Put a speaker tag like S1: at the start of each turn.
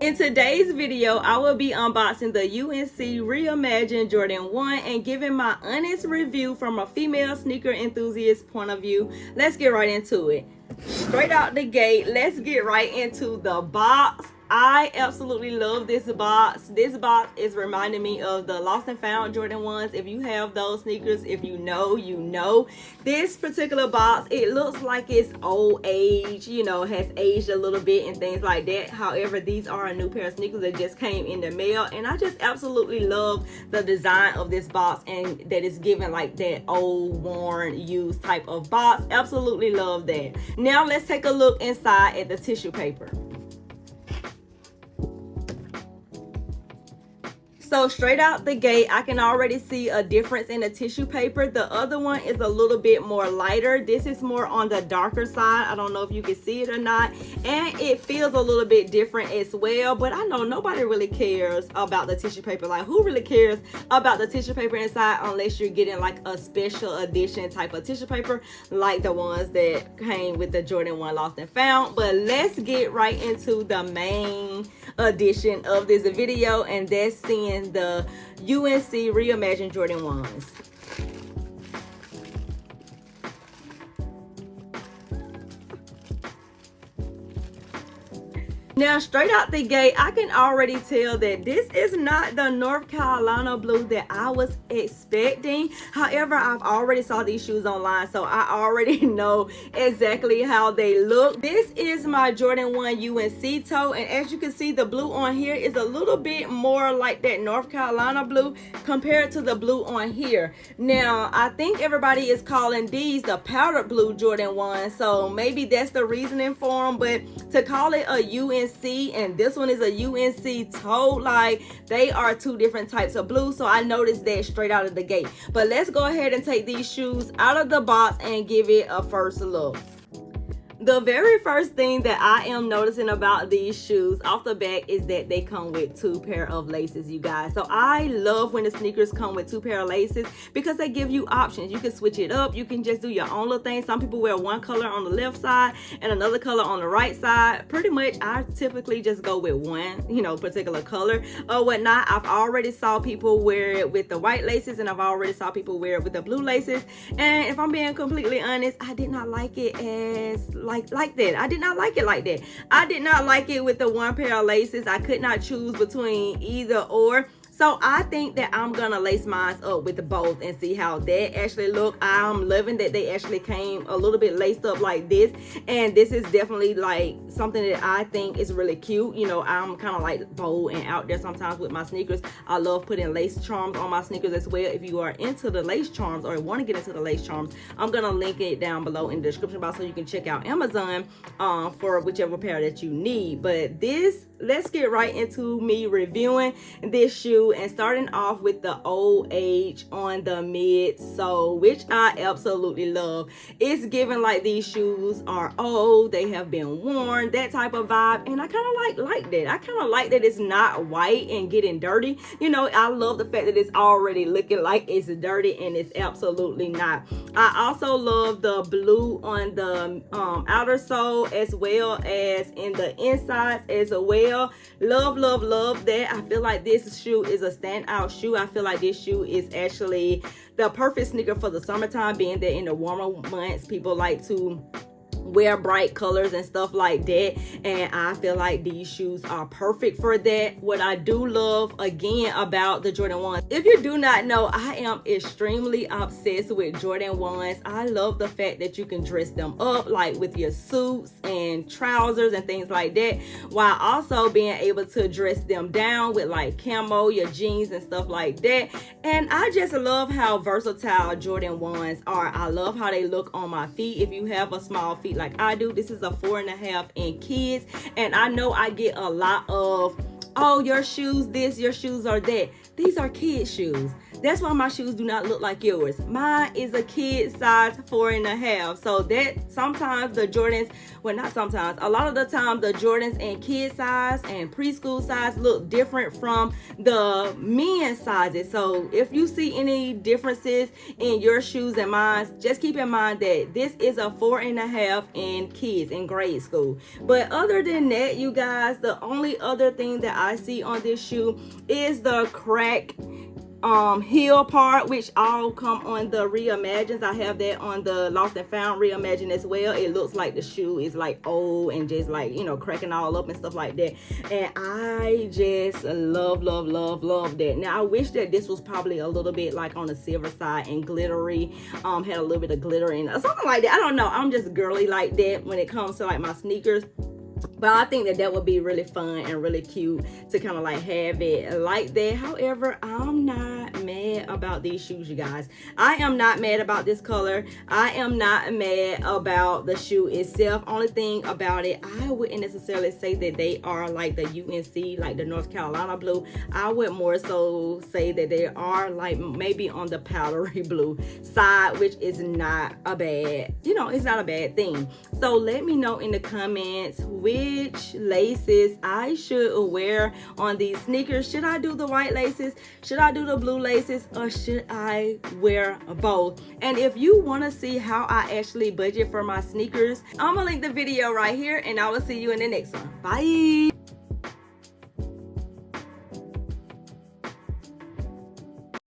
S1: In today's video, I will be unboxing the UNC Reimagined Jordan 1 and giving my honest review from a female sneaker enthusiast point of view. Let's get right into it. Straight out the gate, let's get right into the box. I absolutely love this box. This box is reminding me of the Lost and Found Jordan 1s. If you have those sneakers, if you know, you know. This particular box, it looks like it's old age, you know, has aged a little bit and things like that. However, these are a new pair of sneakers that just came in the mail, and I just absolutely love the design of this box, and that is giving like that old, worn, used type of box. Absolutely love that. Now let's take a look inside at the tissue paper. So straight out the gate, I can already see a difference in the tissue paper. The other one is a little bit more lighter. This is more on the darker side. I don't know if you can see it or not. And it feels a little bit different as well. But I know nobody really cares about the tissue paper. Like, who really cares about the tissue paper inside unless you're getting like a special edition type of tissue paper like the ones that came with the Jordan 1 Lost and Found. But let's get right into the main edition of this video, and that's seeing the UNC Reimagined Jordan 1s. Now, straight out the gate, I can already tell that this is not the North Carolina blue that I was expecting. However, I've already saw these shoes online, so I already know exactly how they look. This is my Jordan 1 UNC toe, and as you can see, the blue on here is a little bit more like that North Carolina blue compared to the blue on here. Now, I think everybody is calling these the powder blue Jordan 1, so maybe that's the reasoning for them, but to call it a UNC and this one is a UNC toe, like they are two different types of blue. So I noticed that straight out of the gate. But let's go ahead and take these shoes out of the box and give it a first look. The very first thing that I am noticing about these shoes off the back is that they come with two pair of laces, you guys. So I love when the sneakers come with two pair of laces because they give you options. You can switch it up. You can just do your own little thing. Some people wear one color on the left side and another color on the right side. Pretty much, I typically just go with one, particular color or whatnot. I've already saw people wear it with the white laces, and I've already saw people wear it with the blue laces. And if I'm being completely honest, I did not like it as like that. I did not like it like that. I did not like it with the one pair of laces. I could not choose between either or. So I think that I'm gonna lace mine up with the both and see how that actually look. I'm loving that they actually came a little bit laced up like this, and this is definitely like something that I think is really cute. I'm kind of like bold and out there sometimes with my sneakers. I love putting lace charms on my sneakers as well. If you are into the lace charms or want to get into the lace charms, I'm gonna link it down below in the description box so you can check out Amazon for whichever pair that you need. But let's get right into me reviewing this shoe, and starting off with the old age on the midsole, which I absolutely love. It's giving like these shoes are old, they have been worn, that type of vibe, and I kind of like that. I kind of like that it's not white and getting dirty. I love the fact that it's already looking like it's dirty, and it's absolutely not. I also love the blue on the outer sole as well as in the insides as well. Love that. I feel like this shoe is a standout shoe. I feel like this shoe is actually the perfect sneaker for the summertime, being that in the warmer months people like to wear bright colors and stuff like that, and I feel like these shoes are perfect for that. What I do love again about the Jordan 1s, if you do not know, I am extremely obsessed with Jordan 1s. I love the fact that you can dress them up like with your suits and trousers and things like that, while also being able to dress them down with like camo, your jeans and stuff like that. And I just love how versatile Jordan 1s are. I love how they look on my feet. If you have a small feet like I do, this is a 4.5 in kids, and I know I get a lot of, oh, your shoes this, your shoes are that. These are kid shoes. That's why my shoes do not look like yours. Mine is a kid size 4.5. So that sometimes the Jordans, well, not sometimes, a lot of the time the Jordans and kid size and preschool size look different from the men's sizes. So if you see any differences in your shoes and mine, just keep in mind that this is a 4.5 in kids in grade school. But other than that, you guys, the only other thing that I see on this shoe is the crack heel part, which all come on the Reimagined. I have that on the Lost and Found Reimagined as well. It looks like the shoe is like old and just like, you know, cracking all up and stuff like that, and I just love that. Now I wish that this was probably a little bit like on the silver side and glittery, had a little bit of glitter in it, something like that. I don't know, I'm just girly like that when it comes to like my sneakers. But I think that that would be really fun and really cute to kind of like have it like that. However, I'm not mad about these shoes, you guys. I am not mad about this color. I am not mad about the shoe itself. Only thing about it, I wouldn't necessarily say that they are like the UNC, like the North Carolina blue. I would more so say that they are like maybe on the powdery blue side, which is not a bad, you know, it's not a bad thing. So let me know in the comments which laces I should wear on these sneakers. Should I do the white laces? Should I do the blue laces? Or should I wear both? And if you want to see how I actually budget for my sneakers, I'm gonna link the video right here, and I will see you in the next one. Bye.